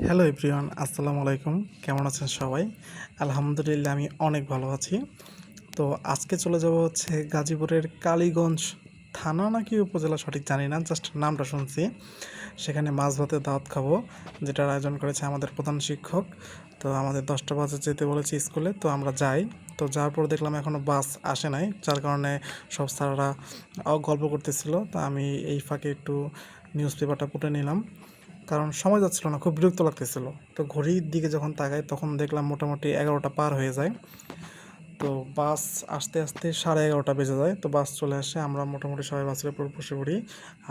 Hello everyone, আসসালামু আলাইকুম। কেমন আছেন সবাই? আলহামদুলিল্লাহ আমি অনেক ভালো আছি। তো আজকে চলে যাব হচ্ছে গাজীপুরের কালীগঞ্জ থানা নাকি উপজেলা সঠিক জানি না, জাস্ট নামটা শুনছি। সেখানে মাছ ভাতের দাওয়াত খাবো, যেটার আয়োজন করেছে আমাদের প্রধান শিক্ষক। তো আমাদের 10টা বাজে যেতে বলেছে স্কুলে, তো আমরা যাই। তো যাওয়ার পর দেখলাম এখনও বাস আসে নাই, যার কারণে সব স্যাররা গল্প করতেছিল। তো আমি এই ফাঁকে একটু নিউজ পেপারটা পড়ে নিলাম, কারণ সময় যাচ্ছিল না, খুব বিরক্ত লাগতেছিল। তো ঘড়ির দিকে যখন তাকাই তখন দেখলাম মোটামুটি 11টা পার হয়ে যায়। তো বাস আসতে আসতে 11:30 বেজে যায়। তো বাস চলে আসে, আমরা মোটামুটি সবাই বাসের উপর বসে পড়ি।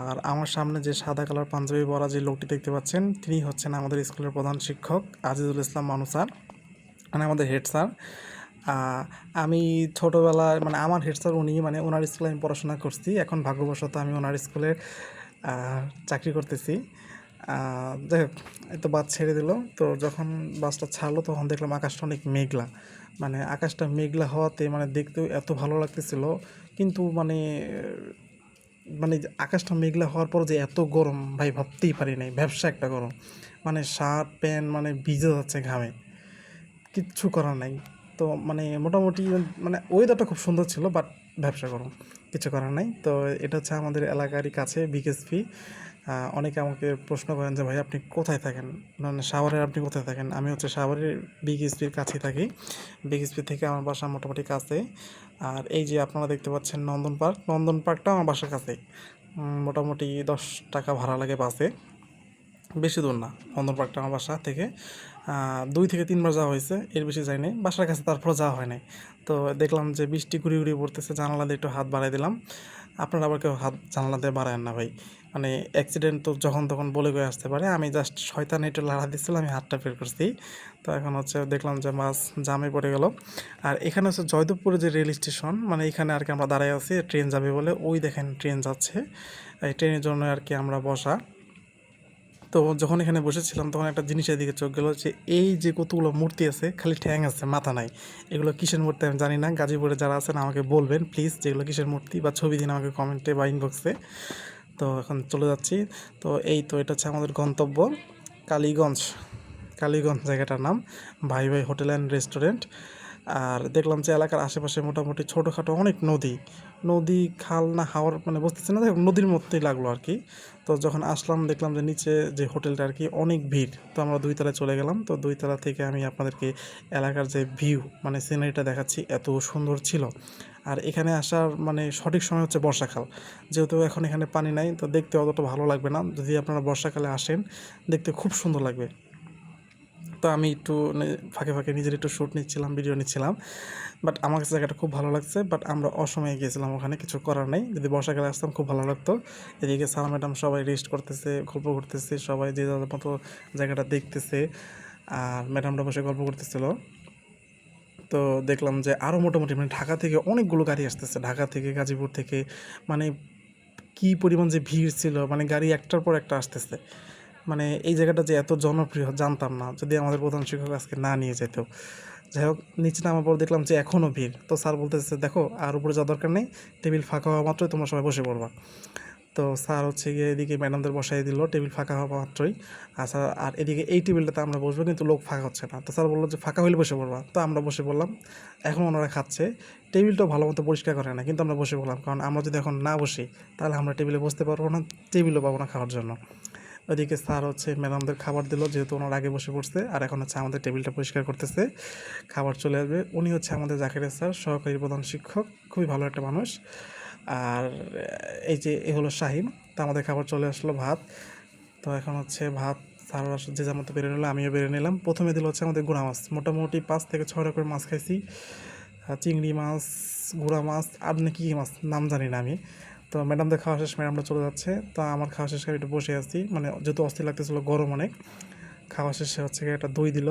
আর আমার সামনে যে সাদা কালার পাঞ্জাবি পরা যে লোকটি দেখতে পাচ্ছেন, তিনি হচ্ছেন আমাদের স্কুলের প্রধান শিক্ষক আজিজুল ইসলাম মানু স্যার, মানে আমাদের হেড স্যার। আমি ছোটোবেলায় মানে আমার হেড স্যার উনি, মানে ওনার স্কুলে আমি পড়াশোনা করছি। এখন ভাগ্যবশত আমি ওনার স্কুলে চাকরি করতেছি। যাই হোক, এই তো বাস ছেড়ে দিল। তো যখন বাসটা ছাড়লো তখন দেখলাম আকাশটা অনেক মেঘলা। মানে আকাশটা মেঘলা হওয়াতে মানে দেখতেও এত ভালো লাগতেছিল। কিন্তু মানে মানে আকাশটা মেঘলা হওয়ার পর যে এত গরম ভাই ভাবতেই পারি নাই, ভ্যাপসা একটা গরম। মানে শার্ট প্যান্ট মানে ভিজে যাচ্ছে ঘামে, কিচ্ছু করার নাই। তো মানে মোটামুটি মানে ওয়েদারটা খুব সুন্দর ছিল, বাট ব্যবসা গরম, কিছু করার নাই। তো এটা হচ্ছে আমাদের এলাকারই কাছে বিকেএসপি। অনেকে আমাকে প্রশ্ন করেন যে ভাই আপনি কোথায় থাকেন, মানে সাভারের আপনি কোথায় থাকেন? আমি হচ্ছে সাভারের বিকেএসপির কাছেই থাকি। বিকেএসপি থেকে আমার বাসা মোটামুটি কাছে। আর এই যে আপনারা দেখতে পাচ্ছেন নন্দন পার্ক, নন্দন পার্কটাও আমার বাসার কাছেই। মোটামুটি 10 টাকা ভাড়া লাগে বাসে, বেশি দূর না। নন্দন পার্কটা আমার বাসা থেকে 2 থেকে 3 বার যাওয়া হয়েছে, এর বেশি যাই নাই বাসার কাছে, তারপর যাওয়া হয় নাই। তো দেখলাম যে বৃষ্টি গুঁড়ি গুঁড়ি পড়তেছে, জানালা দিয়ে একটু হাত বাড়াই দিলাম। আপনারা আবার কেউ হাত জানালা দিয়ে বাড়ায়েন না ভাই, মানে অ্যাক্সিডেন্ট তো যখন তখন বলে গিয়ে আসতে পারে। আমি জাস্ট শয়তান একটু লাড়া দিচ্ছিলাম, আমি হাতটা বের করছি। তো এখন হচ্ছে দেখলাম যে মাছ জামে পড়ে গেল। আর এখানে হচ্ছে জয়দেবপুরে যে রেল স্টেশন, মানে এখানে আর কি আমরা দাঁড়ায় আছি ট্রেন যাবে বলে, ওই দেখেন ট্রেন যাচ্ছে। এই ট্রেনের জন্য আর কি আমরা বসা। তো যখন এখানে বসেছিলাম তখন একটা জিনিসের দিকে চোখ গেলো, যে এই যে কতগুলো মূর্তি আছে, খালি ঠ্যাং আছে মাথা নাই। এগুলো কিসের মূর্তি আমি জানি না, গাজীপুরে যারা আছেন আমাকে বলবেন প্লিজ, যেগুলো কিসের মূর্তি, বা ছবি দিন আমাকে কমেন্টে বা ইনবক্সে। তো এখন চলে যাচ্ছি। তো এই তো এটা হচ্ছে আমাদের গন্তব্য কালীগঞ্জ। কালীগঞ্জ জায়গাটার নাম ভাই ভাই হোটেল অ্যান্ড রেস্টুরেন্ট। আর দেখলাম যে এলাকার আশেপাশে মোটামুটি ছোটোখাটো অনেক নদী, নদী খাল না হাওর মানে বুঝতেছি না, নদীর মধ্যেই লাগলো আর কি। তো যখন আসলাম দেখলাম যে নিচে যে হোটেলটা আর কি অনেক ভিড়। তো আমরা 2 তলায় চলে গেলাম। তো 2 তলা থেকে আমি আপনাদেরকে এলাকার যে ভিউ মানে সিনারিটা দেখাচ্ছি, এত সুন্দর ছিল। আর এখানে আসার মানে সঠিক সময় হচ্ছে বর্ষাকাল, যেহেতু এখন এখানে পানি নাই, তো দেখতে অতটা ভালো লাগবে না। যদি আপনারা বর্ষাকালে আসেন, দেখতে খুব সুন্দর লাগবে। তো আমি একটু ফাঁকে ফাঁকে নিজের একটু শ্যুট নিচ্ছিলাম, ভিডিও নিচ্ছিলাম। বাট আমার কাছে জায়গাটা খুব ভালো লাগছে। বাট আমরা অসময়ে গিয়েছিলাম, ওখানে কিছু করার নেই। যদি বর্ষাকালে আসতাম খুব ভালো লাগতো। এদিকে স্যার ম্যাডাম সবাই রেস্ট করতেছে, গল্প করতেছে, সবাই যে যার মতো জায়গাটা দেখতেছে। আর ম্যাডামরা বসে গল্প করতেছিল। তো দেখলাম যে আরও মোটামুটি মানে ঢাকা থেকে অনেকগুলো গাড়ি আসতেছে, ঢাকা থেকে গাজীপুর থেকে। মানে কী পরিমাণ যে ভিড় ছিল, মানে গাড়ি একটার পর একটা আসতেছে। মানে এই জায়গাটা যে এত জনপ্রিয় জানতাম না, যদি আমাদের প্রধান শিক্ষক আজকে না নিয়ে যেত। যাই হোক, নিচে নামার পর দেখলাম যে এখনও ভিড়। তো স্যার বলতেছে দেখো আর উপরে যাওয়ার দরকার নেই, টেবিল ফাঁকা হওয়া মাত্রই তোমরা সবাই বসে পড়বা। তো স্যার হচ্ছে গিয়ে এদিকে ম্যাডামদের বসাই দিল টেবিল ফাঁকা হওয়া মাত্রই। আচ্ছা, আর এদিকে এই টেবিলটাতে আমরা বসবো, কিন্তু লোক ফাঁকা হচ্ছে না। তো স্যার বললো যে ফাঁকা হলে বসে পড়বা। তো আমরা বসে পড়লাম। এখন ওনারা খাচ্ছে, টেবিলটাও ভালো মতো পরিষ্কার করে না, কিন্তু আমরা বসে পড়লাম, কারণ আমরা যদি এখন না বসি তাহলে আমরা টেবিলে বসতে পারবো না, টেবিলও পাবো না খাওয়ার জন্য। ওইদিকে স্যার হচ্ছে ম্যাডামদের খাবার দিল, যেহেতু ওনার আগে বসে পড়ছে। আর এখন হচ্ছে আমাদের টেবিলটা পরিষ্কার করতেছে, খাবার চলে আসবে। উনি হচ্ছে আমাদের জাকিরের স্যার, সহকারী প্রধান শিক্ষক, খুবই ভালো একটা মানুষ। আর এই যে এ হলো শাহিন। তো আমাদের খাবার চলে আসলো, ভাত। তো এখন হচ্ছে ভাত স্যার যে যার মতো বেড়ে নিলো, আমিও বেড়ে নিলাম। প্রথমে দিল হচ্ছে আমাদের গুঁড়া মাছ, মোটামুটি 5 থেকে 6টা করে মাছ খাইছি। চিংড়ি মাছ, গুঁড়া মাছ, আর নাকি কী মাছ নাম জানি না আমি। তো ম্যাডামদের খাওয়া শেষ, ম্যাডামরা চলে যাচ্ছে। তো আমার খাওয়া শেষ করে একটু বসে আছি, মানে যেহেতু অস্থির লাগতেছিলো, গরম অনেক। খাওয়া শেষে হচ্ছে একটা দই দিল।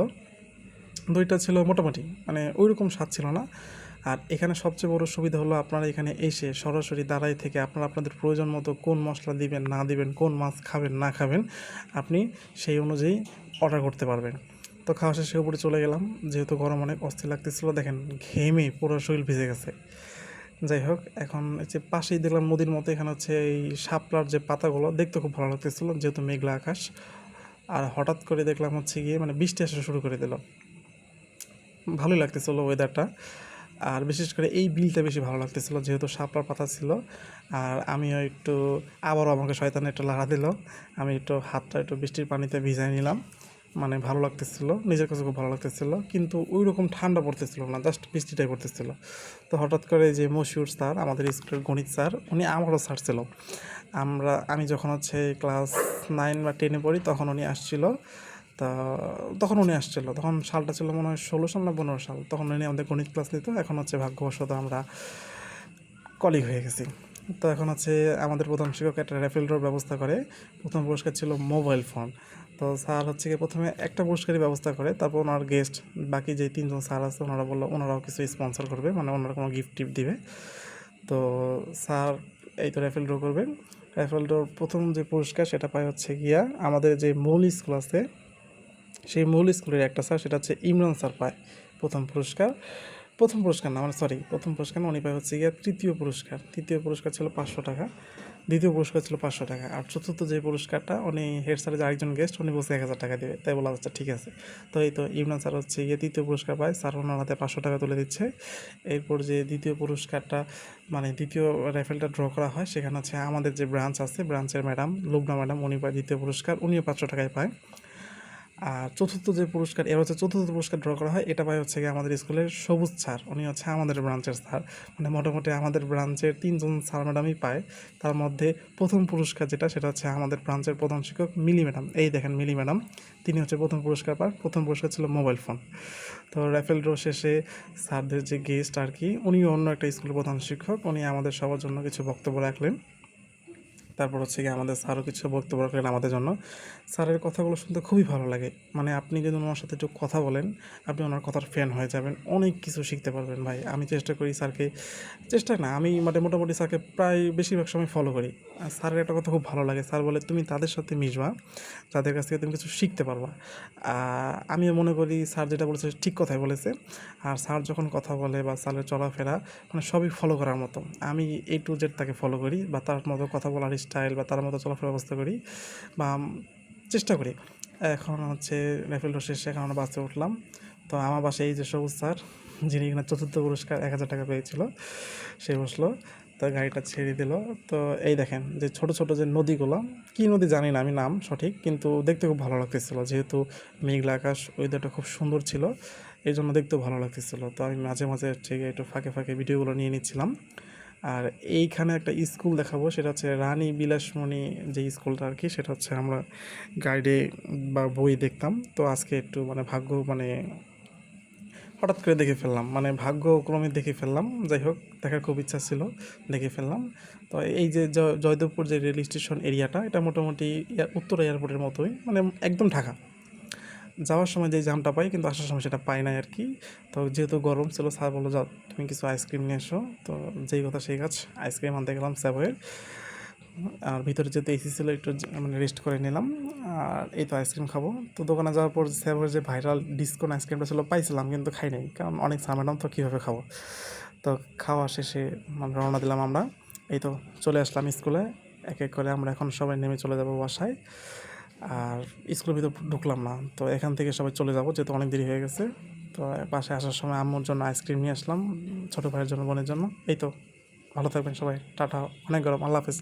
দইটা ছিল মোটামুটি, মানে ওই রকম স্বাদ ছিল না। আর এখানে সবচেয়ে বড় সুবিধা হলো আপনারা এখানে এসে সরাসরি দাঁড়াই থেকে আপনারা আপনাদের প্রয়োজন মতো কোন মশলা দিবেন না দিবেন, কোন মাছ খাবেন না খাবেন, আপনি সেই অনুযায়ী অর্ডার করতে পারবেন। তো খাওয়া শেষে উপরে চলে গেলাম, যেহেতু গরম অনেক অস্থির লাগতেছিলো, দেখেন ঘেমে পুরো শরীর ভিজে গেছে। যাই হোক, এখন এই যে পাশেই দেখলাম নদীর মতো, এখানে হচ্ছে এই শাপলার যে পাতাগুলো দেখতে খুব ভালো লাগতেছিলো, যেহেতু মেঘলা আকাশ। আর হঠাৎ করে দেখলাম হচ্ছে গিয়ে মানে বৃষ্টি আসা শুরু করে দিল। ভালোই লাগতেছিলো ওয়েদারটা। আর বিশেষ করে এই বিলটা বেশি ভালো লাগতেছিলো, যেহেতু শাপলার পাতা ছিল। আর আমিও একটু, আবারও আমাকে শয়তান একটু লাড়া দিল, আমি একটু হাতটা একটু বৃষ্টির পানিতে ভিজাই নিলাম। মানে ভালো লাগতেছিল, নিজের কাছে খুব ভালো লাগতেছিল, কিন্তু ওই রকম ঠান্ডা পড়তেছিল না, জাস্ট বৃষ্টিটাই পড়তেছিল। তো হঠাৎ করে যে মশিউর স্যার, আমাদের স্কুলের গণিত স্যার, উনি আমারও স্যার ছিল। আমি যখন হচ্ছে ক্লাস 9 বা 10-এ পড়ি, তখন উনি আসছিল। তা তখন উনি আসছিল, তখন সালটা ছিল মনে হয় 16 সাল না 15 সাল। তখন উনি আমাদের গণিত ক্লাস নিত। এখন হচ্ছে ভাগ্যবশত আমরা কলিগ হয়ে গেছি। তো এখন হচ্ছে আমাদের প্রধান শিক্ষক একটা র্যাফেল ড্রর ব্যবস্থা করে। প্রথম পুরস্কার ছিল মোবাইল ফোন। তো স্যার হচ্ছে গিয়ে প্রথমে একটা পুরস্কারই ব্যবস্থা করে, তারপর ওনার গেস্ট বাকি যে 3 জন স্যার আছে ওনারা বললো ওনারাও কিছু স্পন্সর করবে, মানে ওনারা কোনো গিফট টিফট দিবে। তো স্যার এই তো র্যাফেল ড্র করবেন। র্যাফেল ড্রর প্রথম যে পুরস্কার সেটা পায় হচ্ছে গিয়া আমাদের যে মূল স্কুল আছে, সেই মূল স্কুলের একটা স্যার, সেটা হচ্ছে ইমরান স্যার পায় প্রথম পুরস্কার। প্রথম পুরস্কার না, মানে সরি, প্রথম পুরস্কার না, উনি পায় হচ্ছে গিয়ে তৃতীয় পুরস্কার। তৃতীয় পুরস্কার ছিল 500 টাকা, দ্বিতীয় পুরস্কার ছিল 500 টাকা, আর চতুর্থ যে পুরস্কারটা উনি হেড স্যারের যে আরেকজন গেস্ট, উনি বলছে 1000 টাকা দেবে। তাই বলা আচ্ছা ঠিক আছে। তো এই তো ইমরান স্যার হচ্ছে গিয়ে তৃতীয় পুরস্কার পায়, স্যার ওনার হাতে 500 টাকা তুলে দিচ্ছে। এরপর যে দ্বিতীয় পুরস্কারটা, মানে দ্বিতীয় র্যাফেলটা ড্র করা হয়, সেখানে হচ্ছে আমাদের যে ব্রাঞ্চ আছে, ব্রাঞ্চের ম্যাডাম লুবনা ম্যাডাম, উনি পায় দ্বিতীয় পুরস্কার, উনিও 500 টাকায় পায়। আর চতুর্থ যে পুরস্কার, এর হচ্ছে চতুর্থ পুরস্কার ড্র করা হয়, এটা পায় হচ্ছে গিয়ে আমাদের স্কুলের সবুজ স্যার, উনি হচ্ছে আমাদের ব্রাঞ্চের স্যার। মানে মোটামুটি আমাদের ব্রাঞ্চের 3 জন স্যার ম্যাডামই পায়। তার মধ্যে প্রথম পুরস্কার যেটা, সেটা হচ্ছে আমাদের ব্রাঞ্চের প্রধান শিক্ষক মিলি ম্যাডাম। এই দেখেন মিলি ম্যাডাম, তিনি হচ্ছে প্রথম পুরস্কার পান। প্রথম পুরস্কার ছিল মোবাইল ফোন। তো র্যাফেল ড্র শেষে স্যারদের যে গেস্ট আর কি, উনিও অন্য একটা স্কুলের প্রধান শিক্ষক, উনি আমাদের সবার জন্য কিছু বক্তব্য রাখলেন। তারপর হচ্ছে গিয়ে আমাদের স্যারও কিছু বক্তব্য রাখলেন আমাদের জন্য। স্যারের কথাগুলো শুনতে খুবই ভালো লাগে। মানে আপনি যদি ওনার সাথে একটু কথা বলেন, আপনি ওনার কথার ফ্যান হয়ে যাবেন, অনেক কিছু শিখতে পারবেন ভাই। আমি চেষ্টা করি স্যারকে, চেষ্টা না, আমি মানে মোটামুটি স্যারকে প্রায় বেশিরভাগ সময় ফলো করি। আর স্যারের একটা কথা খুব ভালো লাগে, স্যার বলে তুমি তাদের সাথে মিশবা যাদের কাছ থেকে তুমি কিছু শিখতে পারবা। আমিও মনে করি স্যার যেটা বলেছে ঠিক কথাই বলেছে। আর স্যার যখন কথা বলে বা স্যারের চলাফেরা, মানে সবই ফলো করার মতো। আমি A to Z তাকে ফলো করি, বা তার মতো কথা বলার স্টাইল বা তার মতো চলাফেরার ব্যবস্থা করি, বা চেষ্টা করি। এখন হচ্ছে র্যাফেল ড্র শেষে এখন আমরা বাসে উঠলাম। তো আমার বাসায় এই যে সবুজ স্যার, যিনি কিনা চতুর্থ পুরস্কার 1000 টাকা পেয়েছিল, সে বসলো। তো গাড়িটা ছেড়ে দিল। তো এই দেখেন যে ছোট ছোট যে নদীগুলো, কী নদী জানি না আমি নাম সঠিক, কিন্তু দেখতে খুব ভালো লাগতেছিল, যেহেতু মেঘলা আকাশ, ওয়েদারটা খুব সুন্দর ছিল, এই জন্য দেখতেও ভালো লাগতেছিল। তো আমি মাঝে মাঝে হচ্ছে গিয়ে একটু ফাঁকে ফাঁকে ভিডিওগুলো নিয়ে নিচ্ছিলাম। আর এইখানে একটা স্কুল দেখাবো, সেটা হচ্ছে রানী বিলাসমণি, যে স্কুলটা আর কি, সেটা হচ্ছে আমরা গাইডে বা বই দেখতাম। তো আজকে একটু মানে ভাগ্য, মানে হঠাৎ করে দেখে ফেললাম, মানে ভাগ্যক্রমে দেখে ফেললাম। যাই হোক, দেখার খুব ইচ্ছা ছিল, দেখে ফেললাম। তো এই যে জয়দেবপুর যে রেল স্টেশন এরিয়াটা, এটা মোটামুটি উত্তর এয়ারপোর্টের মতোই, মানে একদম ঢাকা। যাওয়ার সময় যে জামটা পাই, কিন্তু আসার সময় সেটা পাই না আর কি। তো যেহেতু গরম ছিল, স্যার বললো যাও তুমি কিছু আইসক্রিম নিয়ে এসো। তো যেই কথা সেই কাজ, আইসক্রিম আনতে গেলাম স্যাভয়ের। আর ভিতরে যেহেতু এসি ছিল, একটু মানে রেস্ট করে নিলাম। আর এই তো আইসক্রিম খাবো। তো দোকানে যাওয়ার পর স্যাভয়ের যে ভাইরাল ডিসকন আইসক্রিমটা ছিল, পাইছিলাম কিন্তু খাই নাই, কারণ অনেক সামান্য, তো কীভাবে খাবো। তো খাওয়া শেষে মানে রওনা দিলাম আমরা। এই তো চলে আসলাম স্কুলে। এক এক করে আমরা এখন সবাই নেমে চলে যাব বাসায়। আর স্কুলের ভিতর ঢুকলাম না, তো এখান থেকে সবাই চলে যাব, যেহেতু অনেক দেরি হয়ে গেছে। তো বাসায় আসার সময় আম্মুর জন্য আইসক্রিম নিয়ে আসলাম, ছোটো ভাইয়ের জন্য, বোনের জন্য। এই তো, ভালো থাকবেন সবাই, টাটা। অনেক গরম, আল্লাহ হাফেজ।